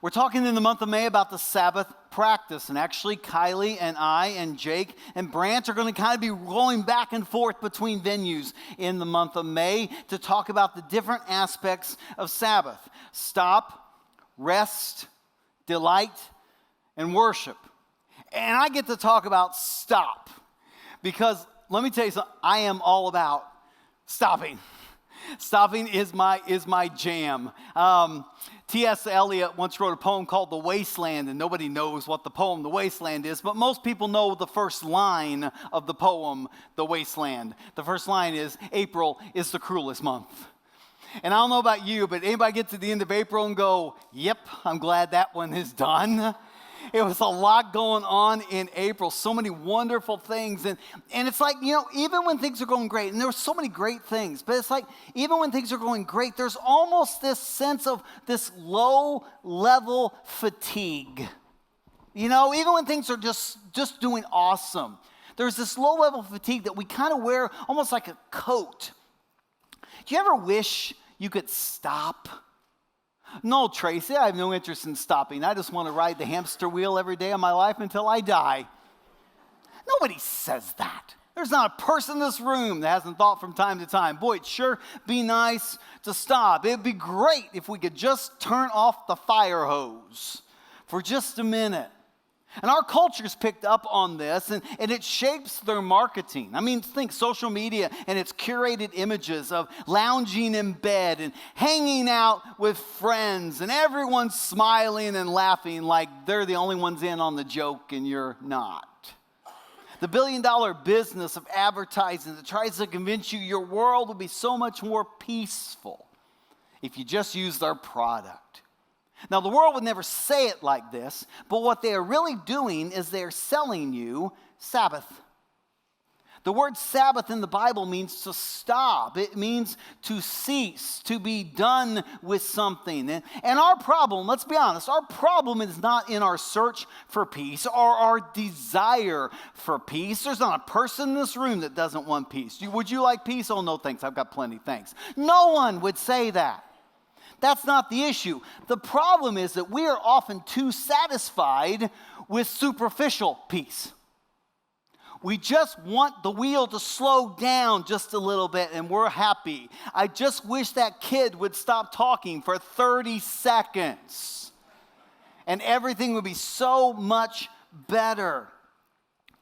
We're talking in the month of May about the Sabbath practice. And actually, Kylie and I and Jake and Brant are going to kind of be rolling back and forth between venues in the month of May to talk about the different aspects of Sabbath. Stop, rest, delight, and worship. And I get to talk about stop because let me tell you something, I am all about stopping. Stopping is my jam. T.S. Eliot once wrote a poem called The Wasteland, and nobody knows what the poem The Wasteland is, but most people know the first line of the poem, The Wasteland. The first line is, April is the cruelest month. And I don't know about you, but anybody get to the end of April and go, yep, I'm glad that one is done? It was a lot going on in April, so many wonderful things. And it's like, even when things are going great, and there were so many great things, but it's like, even when things are going great, there's almost this sense of this low-level fatigue. Even when things are just doing awesome, there's this low-level fatigue that we kind of wear almost like a coat. Do you ever wish you could stop? No, Tracy, I have no interest in stopping. I just want to ride the hamster wheel every day of my life until I die. Nobody says that. There's not a person in this room that hasn't thought from time to time, boy, it'd sure be nice to stop. It'd be great if we could just turn off the fire hose for just a minute. And our culture's picked up on this, and it shapes their marketing. I mean, think social media and its curated images of lounging in bed and hanging out with friends, and everyone smiling and laughing like they're the only ones in on the joke and you're not. The billion-dollar business of advertising that tries to convince you your world will be so much more peaceful if you just use their product. Now, the world would never say it like this, but what they are really doing is they're selling you Sabbath. The word Sabbath in the Bible means to stop. It means to cease, to be done with something. And our problem, let's be honest, our problem is not in our search for peace or our desire for peace. There's not a person in this room that doesn't want peace. Would you like peace? Oh, no, thanks. I've got plenty, thanks. No one would say that. That's not the issue. The problem is that we are often too satisfied with superficial peace. We just want the wheel to slow down just a little bit and we're happy. I just wish that kid would stop talking for 30 seconds and everything would be so much better.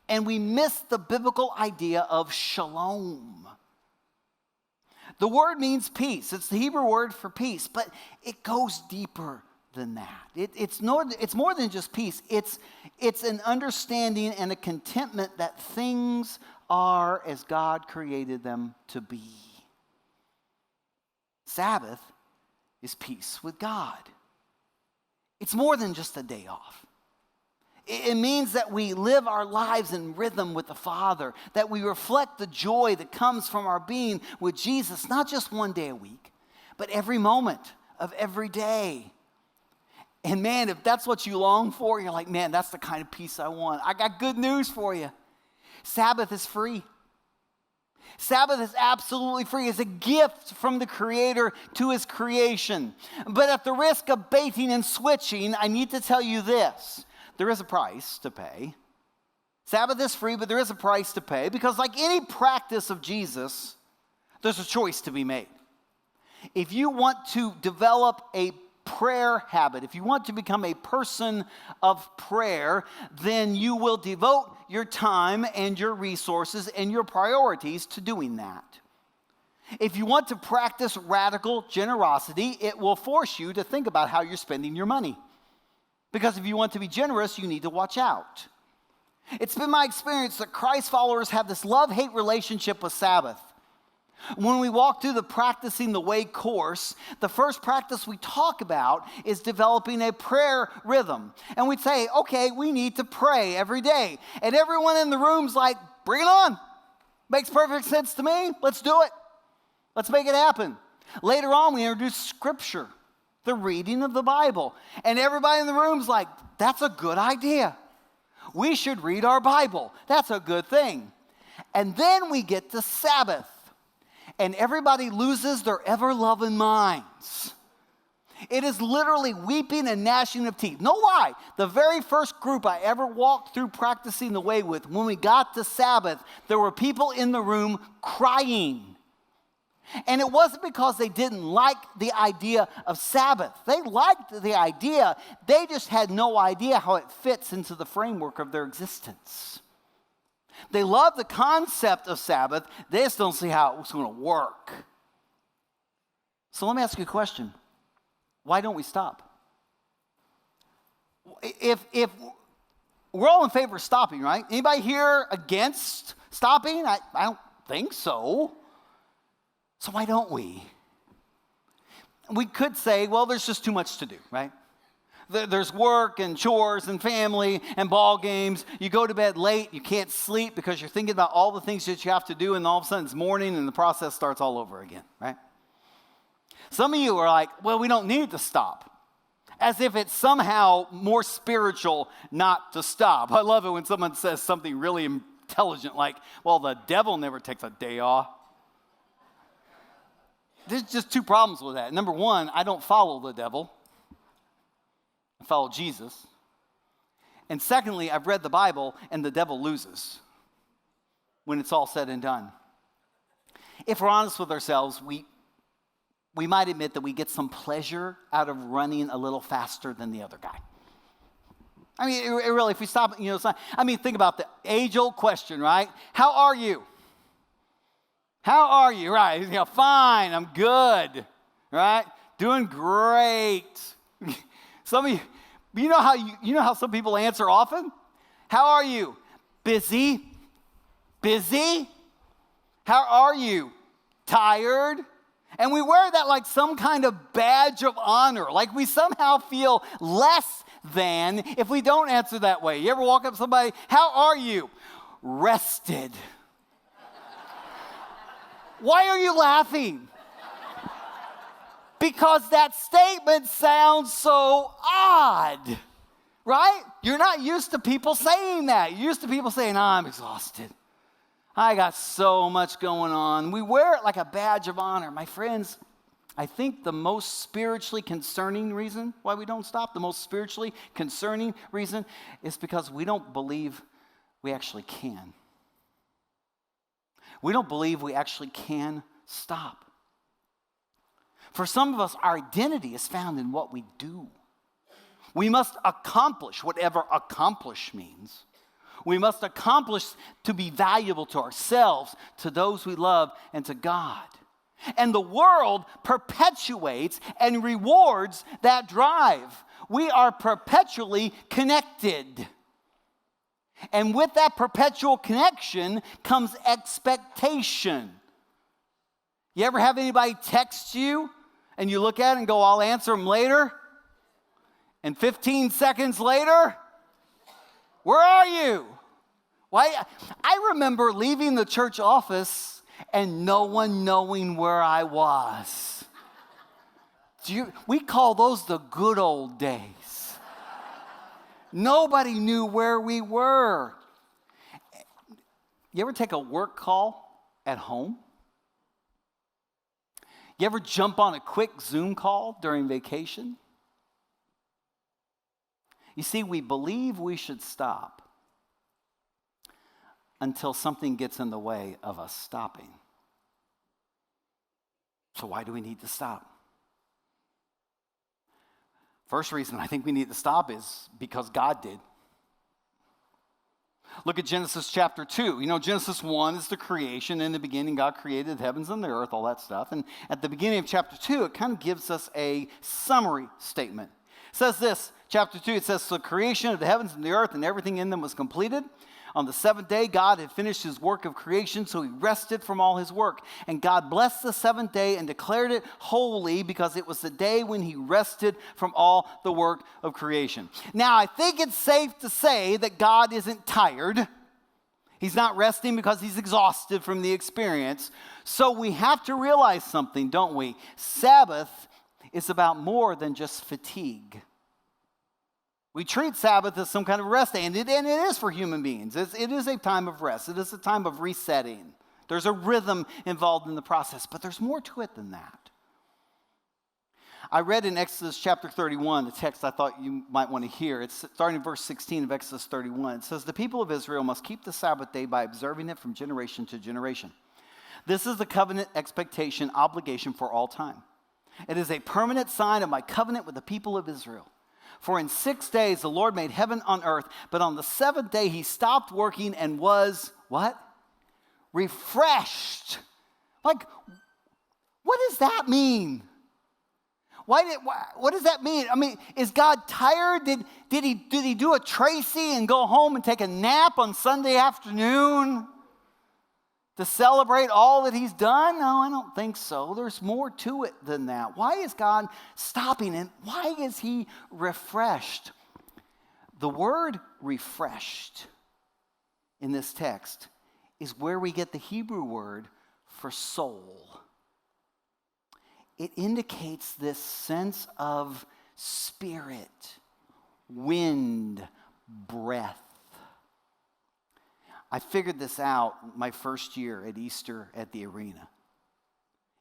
And we miss the biblical idea of shalom. The word means peace. It's the Hebrew word for peace, but it goes deeper than that. It's more than just peace. It's an understanding and a contentment that things are as God created them to be. Sabbath is peace with God. It's more than just a day off. It means that we live our lives in rhythm with the Father, that we reflect the joy that comes from our being with Jesus, not just one day a week, but every moment of every day. And man, if that's what you long for, you're like, man, that's the kind of peace I want. I got good news for you. Sabbath is free. Sabbath is absolutely free. It's a gift from the Creator to His creation. But at the risk of baiting and switching, I need to tell you this. There is a price to pay. Sabbath is free, but there is a price to pay because like any practice of Jesus, there's a choice to be made. If you want to develop a prayer habit, if you want to become a person of prayer, then you will devote your time and your resources and your priorities to doing that. If you want to practice radical generosity, it will force you to think about how you're spending your money. Because if you want to be generous, you need to watch out. It's been my experience that Christ followers have this love-hate relationship with Sabbath. When we walk through the Practicing the Way course, the first practice we talk about is developing a prayer rhythm. And we say, okay, we need to pray every day. And everyone in the room's like, bring it on. Makes perfect sense to me. Let's do it. Let's make it happen. Later on, we introduce Scripture, the reading of the Bible. And everybody in the room's like, that's a good idea. We should read our Bible. That's a good thing. And then we get to Sabbath. And everybody loses their ever-loving minds. It is literally weeping and gnashing of teeth. No lie. The very first group I ever walked through practicing the way with, when we got to Sabbath, there were people in the room crying. And it wasn't because they didn't like the idea of Sabbath. They liked the idea. They just had no idea how it fits into the framework of their existence. They love the concept of Sabbath. They just don't see how it's going to work. So let me ask you a question. Why don't we stop? If we're all in favor of stopping, right? Anybody here against stopping? I don't think so. So why don't we? We could say, well, there's just too much to do, right? There's work and chores and family and ball games. You go to bed late, you can't sleep because you're thinking about all the things that you have to do, and all of a sudden it's morning and the process starts all over again, right? Some of you are like, well, we don't need to stop. As if it's somehow more spiritual not to stop. I love it when someone says something really intelligent like, well, the devil never takes a day off. There's just two problems with that. Number one, I don't follow the devil. I follow Jesus. And secondly, I've read the Bible, and the devil loses when it's all said and done. If we're honest with ourselves, we might admit that we get some pleasure out of running a little faster than the other guy. I mean, it really, if we stop, it's not, think about the age-old question, right? How are you? How are you? Right, fine, I'm good, right? Doing great. Some of you, you know how some people answer often? How are you? Busy? Busy? How are you? Tired? And we wear that like some kind of badge of honor, like we somehow feel less than if we don't answer that way. You ever walk up to somebody, how are you? Rested. Why are you laughing? Because that statement sounds so odd, right? You're not used to people saying that. You're used to people saying, I'm exhausted. I got so much going on. We wear it like a badge of honor. My friends, I think the most spiritually concerning reason why we don't stop, the most spiritually concerning reason is because we don't believe we actually can. We don't believe we actually can stop. For some of us, our identity is found in what we do. We must accomplish whatever accomplish means. We must accomplish to be valuable to ourselves, to those we love, and to God. And the world perpetuates and rewards that drive. We are perpetually connected. And with that perpetual connection comes expectation. You ever have anybody text you and you look at it and go, I'll answer them later? And 15 seconds later, where are you? Why? I remember leaving the church office and no one knowing where I was. We call those the good old days. Nobody knew where we were. You ever take a work call at home? You ever jump on a quick Zoom call during vacation? You see, we believe we should stop until something gets in the way of us stopping. So why do we need to stop? First reason I think we need to stop is because God did. Look at Genesis chapter 2. Genesis 1 is the creation. In the beginning, God created the heavens and the earth, all that stuff. And at the beginning of chapter 2, it kind of gives us a summary statement. It says this, chapter 2, it says, the creation of the heavens and the earth and everything in them was completed. On the seventh day, God had finished his work of creation, so he rested from all his work. And God blessed the seventh day and declared it holy because it was the day when he rested from all the work of creation. Now, I think it's safe to say that God isn't tired. He's not resting because he's exhausted from the experience. So we have to realize something, don't we? Sabbath is about more than just fatigue. We treat Sabbath as some kind of rest day, and it is for human beings. It is a time of rest. It is a time of resetting. There's a rhythm involved in the process, but there's more to it than that. I read in Exodus chapter 31, the text I thought you might want to hear. It's starting in verse 16 of Exodus 31. It says, "The people of Israel must keep the Sabbath day by observing it from generation to generation. This is the covenant expectation obligation for all time. It is a permanent sign of my covenant with the people of Israel. For in 6 days the Lord made heaven on earth, but on the seventh day he stopped working and was," what? "Refreshed." Like, what does that mean? What does that mean? I mean, is God tired? Did he do a Tracy and go home and take a nap on Sunday afternoon to celebrate all that he's done? No, I don't think so. There's more to it than that. Why is God stopping, and why is he refreshed? The word refreshed in this text is where we get the Hebrew word for soul. It indicates this sense of spirit, wind, breath. I figured this out my first year at Easter at the arena.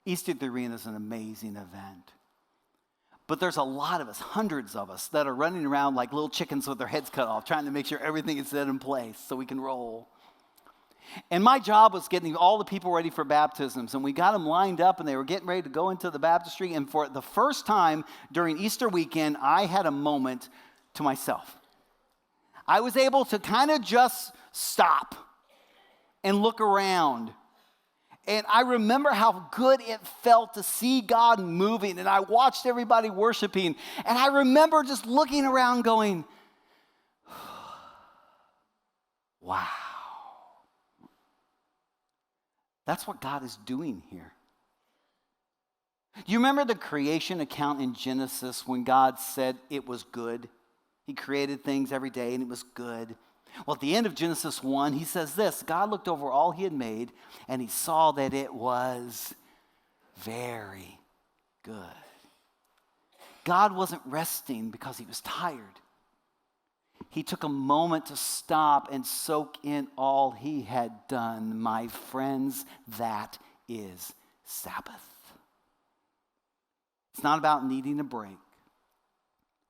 Easter at the arena is an amazing event. But there's a lot of us, hundreds of us, that are running around like little chickens with their heads cut off, trying to make sure everything is set in place so we can roll. And my job was getting all the people ready for baptisms, and we got them lined up, and they were getting ready to go into the baptistry. And for the first time during Easter weekend, I had a moment to myself. I was able to kind of just stop and look around. And I remember how good it felt to see God moving, and I watched everybody worshiping, and I remember just looking around going, wow. That's what God is doing here. You remember the creation account in Genesis when God said it was good? He created things every day and it was good. Well, at the end of Genesis 1, he says this: God looked over all he had made and he saw that it was very good. God wasn't resting because he was tired. He took a moment to stop and soak in all he had done. My friends, that is Sabbath. It's not about needing a break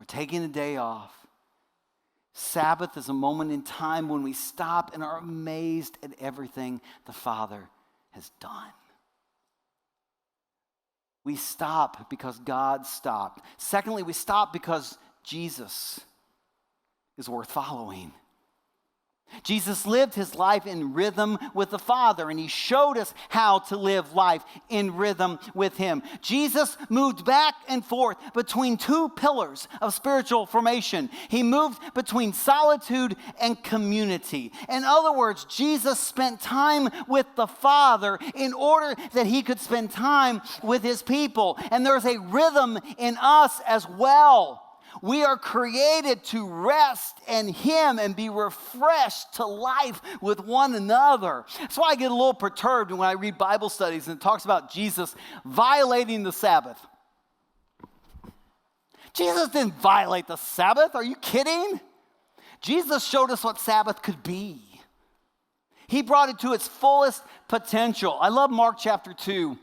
or taking a day off. Sabbath is a moment in time when we stop and are amazed at everything the Father has done. We stop because God stopped. Secondly, we stop because Jesus is worth following. Jesus lived his life in rhythm with the Father, and he showed us how to live life in rhythm with him. Jesus moved back and forth between two pillars of spiritual formation. He moved between solitude and community. In other words, Jesus spent time with the Father in order that he could spend time with his people. And there's a rhythm in us as well. We are created to rest in him and be refreshed to life with one another. That's why I get a little perturbed when I read Bible studies and it talks about Jesus violating the Sabbath. Jesus didn't violate the Sabbath. Are you kidding? Jesus showed us what Sabbath could be. He brought it to its fullest potential. I love Mark chapter 2.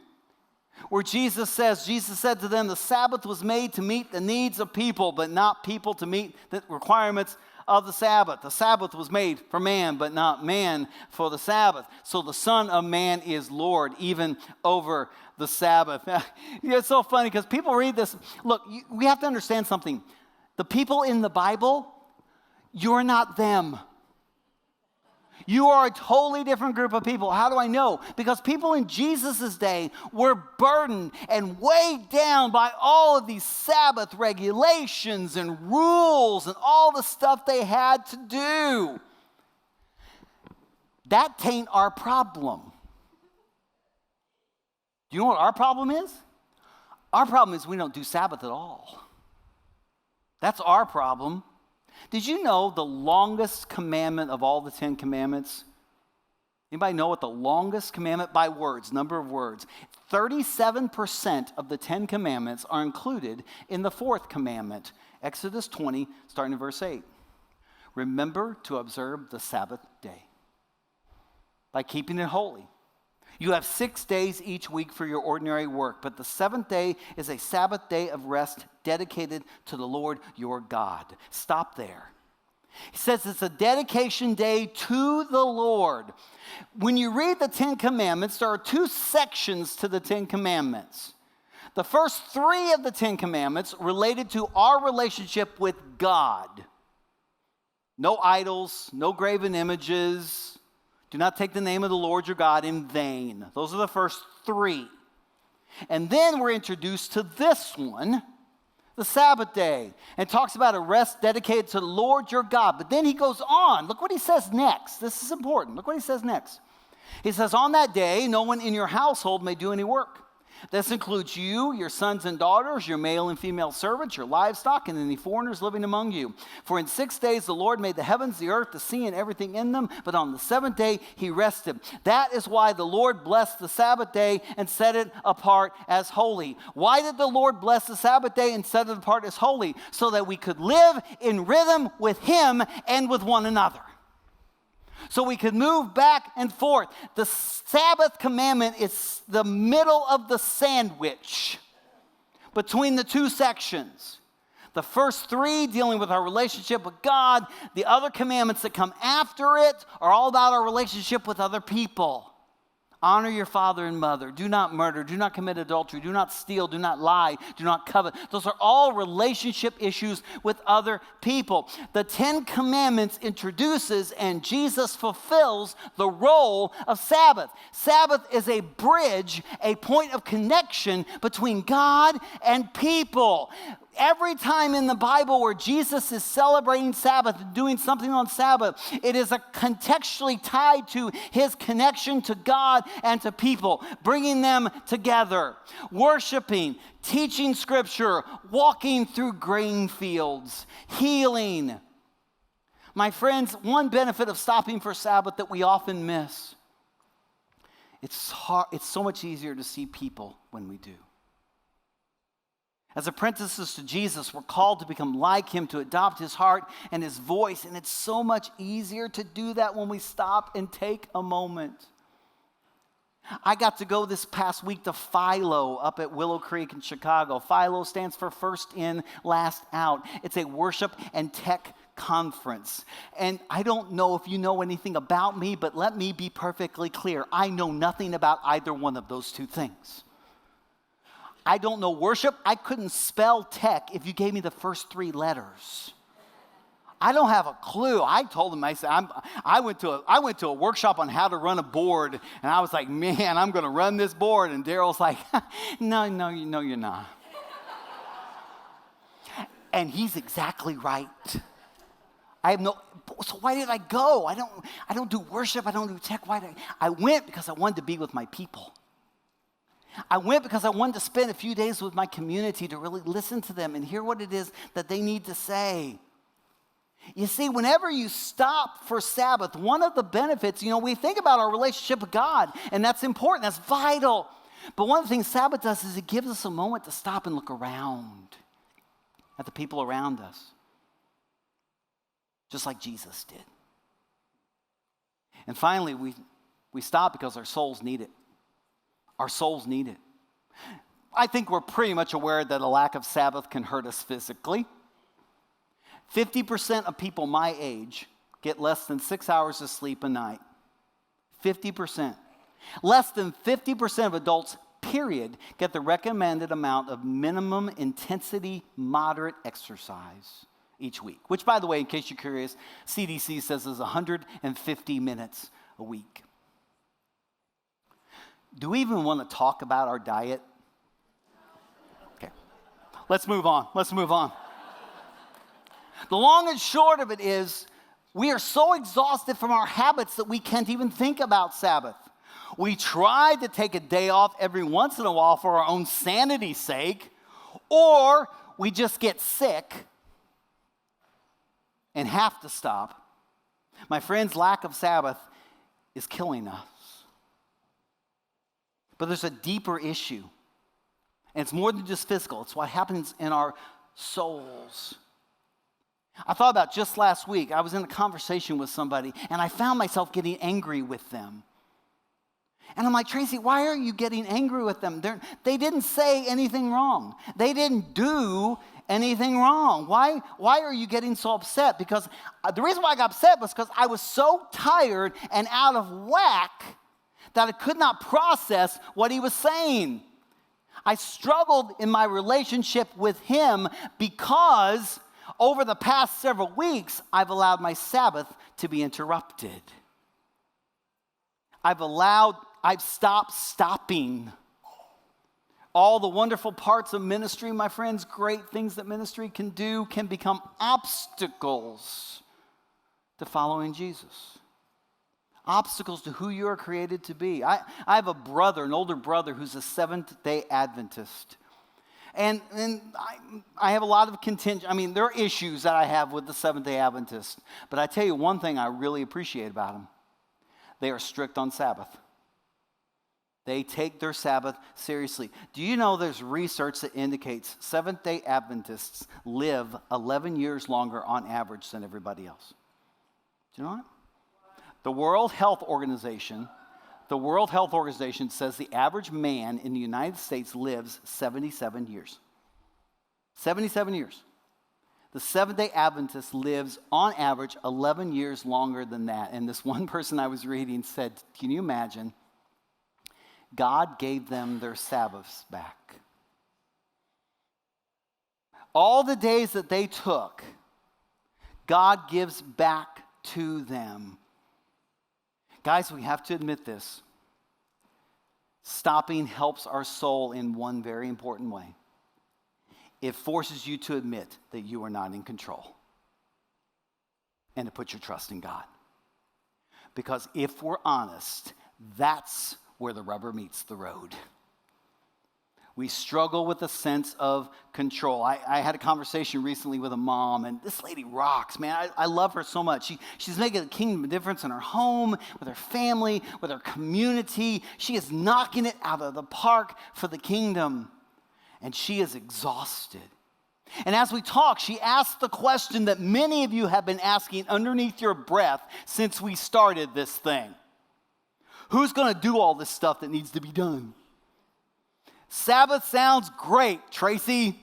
Where Jesus said to them, the Sabbath was made to meet the needs of people, but not people to meet the requirements of the Sabbath. The Sabbath was made for man, but not man for the Sabbath. So the Son of Man is Lord, even over the Sabbath. It's so funny because people read this. Look, we have to understand something. The people in the Bible, you're not them. You are a totally different group of people. How do I know? Because people in Jesus' day were burdened and weighed down by all of these Sabbath regulations and rules and all the stuff they had to do. That ain't our problem. Do you know what our problem is? Our problem is we don't do Sabbath at all. That's our problem. Did you know the longest commandment of all the 10 commandments? Anybody know what the longest commandment by words, number of words? 37% of the 10 commandments are included in the fourth commandment. Exodus 20, starting in verse 8. Remember to observe the Sabbath day by keeping it holy. You have 6 days each week for your ordinary work, but the seventh day is a Sabbath day of rest dedicated to the Lord your God. Stop there. He says it's a dedication day to the Lord. When you read the Ten Commandments, there are 2 sections to the Ten Commandments. The first 3 of the Ten Commandments related to our relationship with God. No idols, no graven images. Do not take the name of the Lord your God in vain. Those are the first 3. And then we're introduced to this one, the Sabbath day, and talks about a rest dedicated to the Lord your God. But then he goes on. Look what he says next. This is important. Look what he says next. He says, on that day, no one in your household may do any work. This includes you, your sons and daughters, your male and female servants, your livestock, and any foreigners living among you. For in 6 days the Lord made the heavens, the earth, the sea, and everything in them, but on the seventh day he rested. That is why the Lord blessed the Sabbath day and set it apart as holy. Why did the Lord bless the Sabbath day and set it apart as holy? So that we could live in rhythm with him and with one another. So we could move back and forth. The Sabbath commandment is the middle of the sandwich between the 2 sections. The first 3 dealing with our relationship with God. The other commandments that come after it are all about our relationship with other people. Honor your father and mother. Do not murder. Do not commit adultery. Do not steal. Do not lie. Do not covet. Those are all relationship issues with other people. The 10 Commandments introduces and Jesus fulfills the role of Sabbath. Sabbath is a bridge, a point of connection between God and people. Every time in the Bible where Jesus is celebrating Sabbath, doing something on Sabbath, it is contextually tied to his connection to God and to people, bringing them together, worshiping, teaching scripture, walking through grain fields, healing. My friends, one benefit of stopping for Sabbath that we often miss, it's so much easier to see people when we do. As apprentices to Jesus, we're called to become like him, to adopt his heart and his voice. And it's so much easier to do that when we stop and take a moment. I got to go this past week to Philo up at Willow Creek in Chicago. Philo stands for First In, Last Out. It's a worship and tech conference. And I don't know if you know anything about me, but let me be perfectly clear. I know nothing about either one of those 2 things. I don't know worship. I couldn't spell tech if you gave me the first 3 letters. I don't have a clue. I told him, I said, I went to a workshop on how to run a board, and I was like, man, I'm going to run this board. And Daryl's like, no, you're not. And he's exactly right. So why did I go? I don't do worship. I don't do tech. I went because I wanted to be with my people. I went because I wanted to spend a few days with my community to really listen to them and hear what it is that they need to say. You see, whenever you stop for Sabbath, one of the benefits, we think about our relationship with God, and that's important, that's vital. But one of the things Sabbath does is it gives us a moment to stop and look around at the people around us, just like Jesus did. And finally, we stop because our souls need it. Our souls need it. I think we're pretty much aware that a lack of Sabbath can hurt us physically. 50% of people my age get less than 6 hours of sleep a night. 50%. Less than 50% of adults, period, get the recommended amount of minimum intensity moderate exercise each week. Which, by the way, in case you're curious, CDC says is 150 minutes a week. Do we even want to talk about our diet? Okay, let's move on. The long and short of it is, we are so exhausted from our habits that we can't even think about Sabbath. We try to take a day off every once in a while for our own sanity's sake, or we just get sick and have to stop. My friends, lack of Sabbath is killing us. But there's a deeper issue. And it's more than just physical. It's what happens in our souls. I thought about just last week, I was in a conversation with somebody, and I found myself getting angry with them. And I'm like, Tracy, why are you getting angry with them? They didn't say anything wrong. They didn't do anything wrong. Why are you getting so upset? Because the reason why I got upset was because I was so tired and out of whack that I could not process what he was saying. I struggled in my relationship with him because over the past several weeks, I've allowed my Sabbath to be interrupted. I've stopped stopping. All the wonderful parts of ministry, my friends, great things that ministry can do, can become obstacles to following Jesus. Obstacles to who you are created to be. I have a brother, an older brother, who's a Seventh-day Adventist. And I have a lot of contention. There are issues that I have with the Seventh-day Adventist. But I tell you one thing I really appreciate about them. They are strict on Sabbath. They take their Sabbath seriously. Do you know there's research that indicates Seventh-day Adventists live 11 years longer on average than everybody else? Do you know that? The World Health Organization says the average man in the United States lives 77 years. 77 years. The Seventh-day Adventist lives on average 11 years longer than that. And this one person I was reading said, can you imagine? God gave them their Sabbaths back. All the days that they took, God gives back to them. Guys, we have to admit this. Stopping helps our soul in one very important way. It forces you to admit that you are not in control and to put your trust in God. Because if we're honest, that's where the rubber meets the road. We struggle with a sense of control. I had a conversation recently with a mom, and this lady rocks, man. I love her so much. She's making a kingdom difference in her home, with her family, with her community. She is knocking it out of the park for the kingdom, and she is exhausted. And as we talk, she asked the question that many of you have been asking underneath your breath since we started this thing. Who's going to do all this stuff that needs to be done? Sabbath sounds great, Tracy.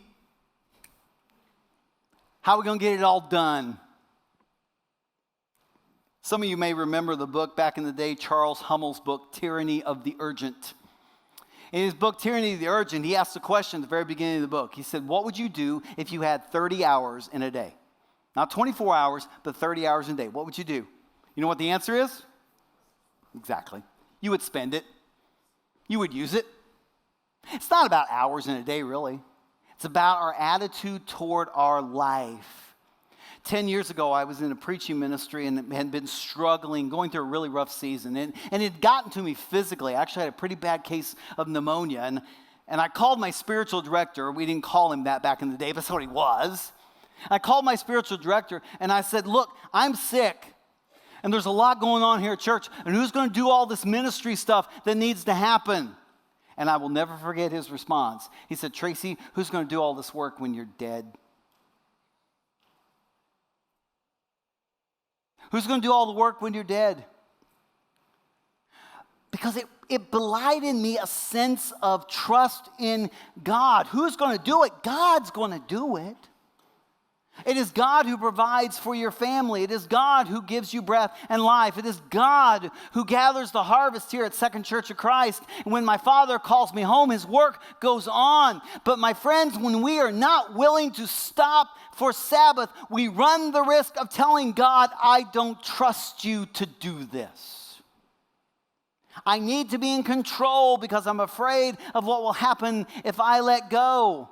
How are we going to get it all done? Some of you may remember the book back in the day, Charles Hummel's book, Tyranny of the Urgent. In his book, Tyranny of the Urgent, he asked a question at the very beginning of the book. He said, what would you do if you had 30 hours in a day? Not 24 hours, but 30 hours in a day. What would you do? You know what the answer is? Exactly. You would spend it. You would use it. It's not about hours in a day, really. It's about our attitude toward our life. 10 years ago, I was in a preaching ministry and had been struggling, going through a really rough season. And it had gotten to me physically. I actually had a pretty bad case of pneumonia. And I called my spiritual director. We didn't call him that back in the day, but that's what he was. I called my spiritual director and I said, look, I'm sick. And there's a lot going on here at church. And who's going to do all this ministry stuff that needs to happen? And I will never forget his response. He said, Tracy, who's going to do all this work when you're dead? Who's going to do all the work when you're dead? Because it belied in me a sense of trust in God. Who's going to do it? God's going to do it. It is God who provides for your family. It is God who gives you breath and life. It is God who gathers the harvest here at Second Church of Christ. And when my Father calls me home, his work goes on. But my friends, when we are not willing to stop for Sabbath, we run the risk of telling God, I don't trust you to do this. I need to be in control because I'm afraid of what will happen if I let go.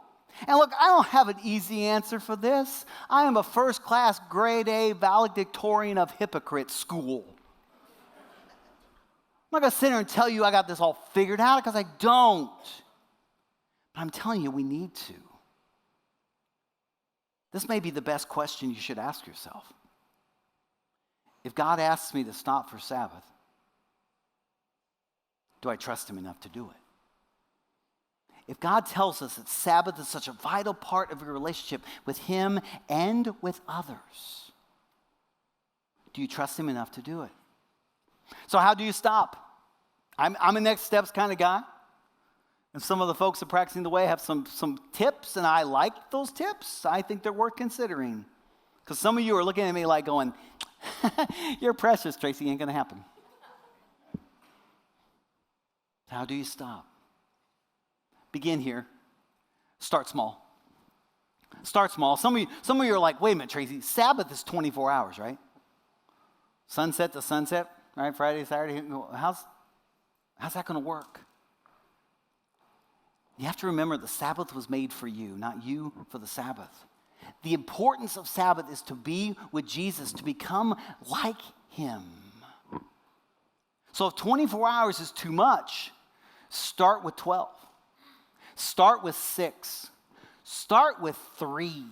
And look, I don't have an easy answer for this. I am a first-class grade A valedictorian of hypocrite school. I'm not going to sit here and tell you I got this all figured out because I don't. But I'm telling you, we need to. This may be the best question you should ask yourself. If God asks me to stop for Sabbath, do I trust him enough to do it? If God tells us that Sabbath is such a vital part of your relationship with him and with others, do you trust him enough to do it? So how do you stop? I'm a next steps kind of guy. And some of the folks at Practicing the Way have some tips, and I like those tips. I think they're worth considering. Because some of you are looking at me like going, you're precious, Tracy, ain't going to happen. How do you stop? Begin here. Start small. Start small. Some of you are like, wait a minute, Tracy, Sabbath is 24 hours, right? Sunset to sunset, right? Friday, Saturday. How's that going to work? You have to remember the Sabbath was made for you, not you for the Sabbath. The importance of Sabbath is to be with Jesus, to become like him. So if 24 hours is too much, start with 12. Start with 6. Start with 3.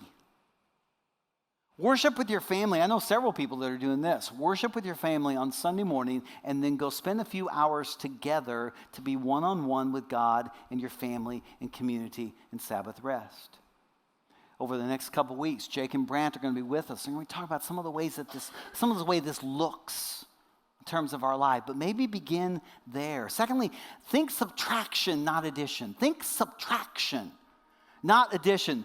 Worship with your family. I know several people that are doing this. Worship with your family on Sunday morning and then go spend a few hours together to be one-on-one with God and your family and community and Sabbath rest. Over the next couple weeks, Jake and Brant are going to be with us, and we're going to talk about some of the way this looks in terms of our life, but maybe begin there. Secondly, think subtraction, not addition. Think subtraction, not addition.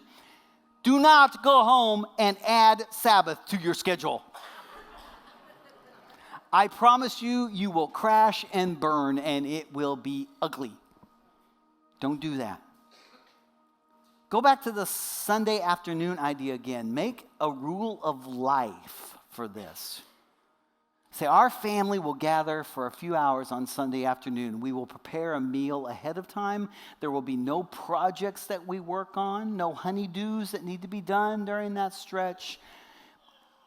Do not go home and add Sabbath to your schedule. I promise you, you will crash and burn, and it will be ugly. Don't do that. Go back to the Sunday afternoon idea again. Make a rule of life for this. Say, our family will gather for a few hours on Sunday afternoon. We will prepare a meal ahead of time. There will be no projects that we work on, no honeydews that need to be done during that stretch.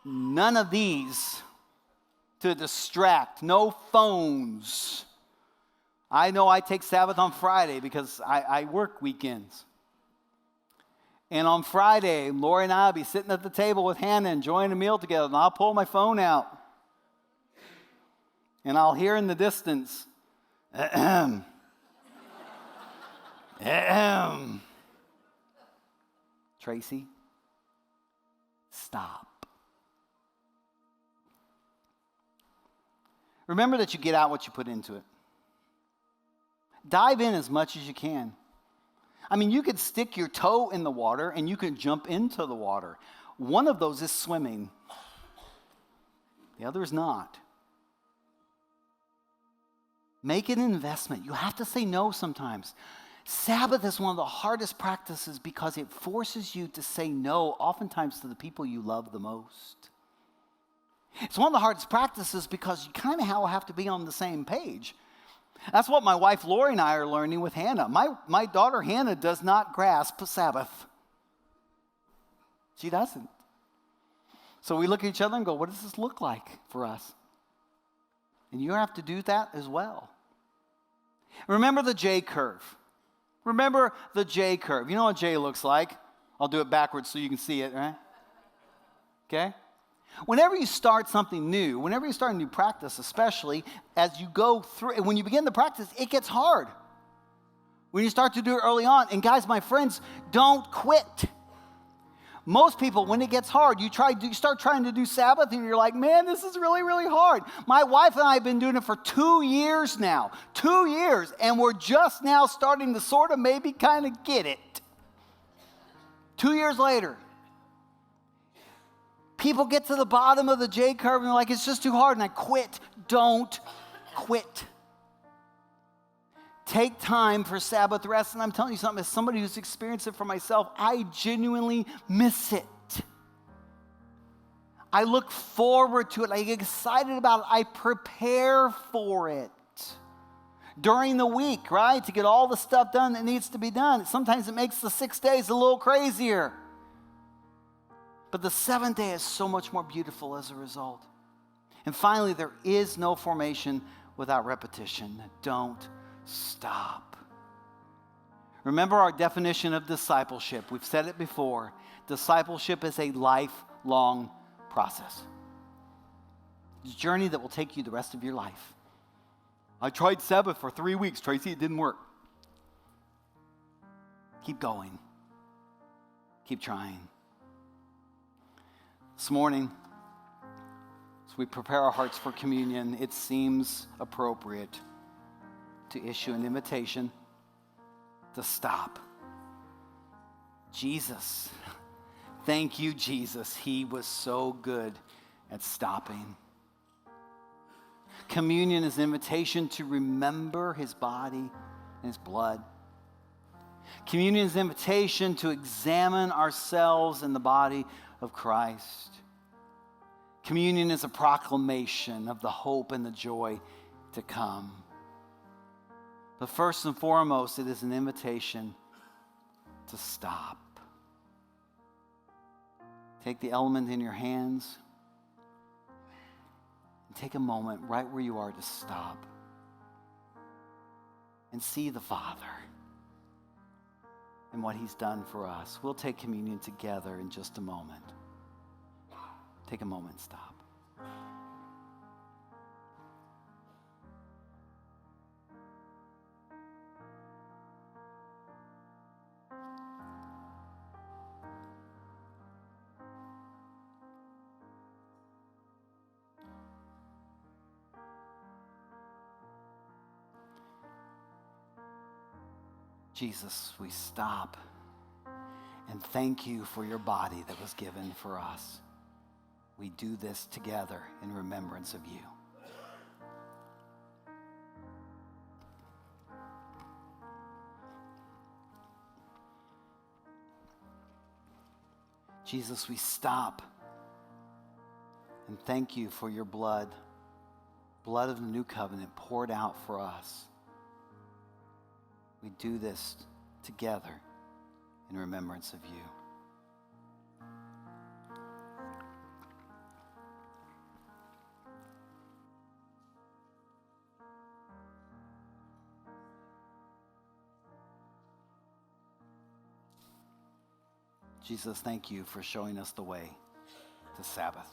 None of these to distract, no phones. I know I take Sabbath on Friday because I work weekends. And on Friday, Lori and I will be sitting at the table with Hannah enjoying a meal together, and I'll pull my phone out. And I'll hear in the distance, ahem, ahem. Tracy, stop. Remember that you get out what you put into it. Dive in as much as you can. I mean, you could stick your toe in the water and you can jump into the water. One of those is swimming. The other is not. Make an investment. You have to say no sometimes. Sabbath is one of the hardest practices because it forces you to say no, oftentimes to the people you love the most. It's one of the hardest practices because you kind of have to be on the same page. That's what my wife Lori and I are learning with Hannah. My daughter Hannah does not grasp Sabbath. She doesn't. So we look at each other and go, what does this look like for us? And you have to do that as well. Remember the J curve. Remember the J curve. You know what J looks like? I'll do it backwards so you can see it, right? Okay? Whenever you start something new, whenever you start a new practice, especially as you go through, and when you begin the practice, it gets hard. When you start to do it early on, and guys, my friends, don't quit. Most people, when it gets hard, you start trying to do Sabbath, and you're like, man, this is really, really hard. My wife and I have been doing it for 2 years now. 2 years, and we're just now starting to sort of maybe kind of get it. 2 years later. People get to the bottom of the J curve, and they're like, it's just too hard, and I quit. Don't quit. Take time for Sabbath rest. And I'm telling you something, as somebody who's experienced it for myself, I genuinely miss it. I look forward to it. I get excited about it. I prepare for it. During the week, right? To get all the stuff done that needs to be done. Sometimes it makes the 6 days a little crazier. But the 7th day is so much more beautiful as a result. And finally, there is no formation without repetition. Don't stop. Remember our definition of discipleship. We've said it before. Discipleship is a lifelong process. It's a journey that will take you the rest of your life. I tried Sabbath for 3 weeks, Tracy. It didn't work. Keep going. Keep trying. This morning, as we prepare our hearts for communion, it seems appropriate to issue an invitation to stop. Jesus, thank you, Jesus. He was so good at stopping. Communion is an invitation to remember his body and his blood. Communion is an invitation to examine ourselves in the body of Christ. Communion is a proclamation of the hope and the joy to come. But first and foremost, it is an invitation to stop. Take the element in your hands and take a moment right where you are to stop and see the Father and what he's done for us. We'll take communion together in just a moment. Take a moment and stop. Jesus, we stop and thank you for your body that was given for us. We do this together in remembrance of you. Jesus, we stop and thank you for your blood of the new covenant poured out for us. We do this together in remembrance of you. Jesus, thank you for showing us the way to Sabbath.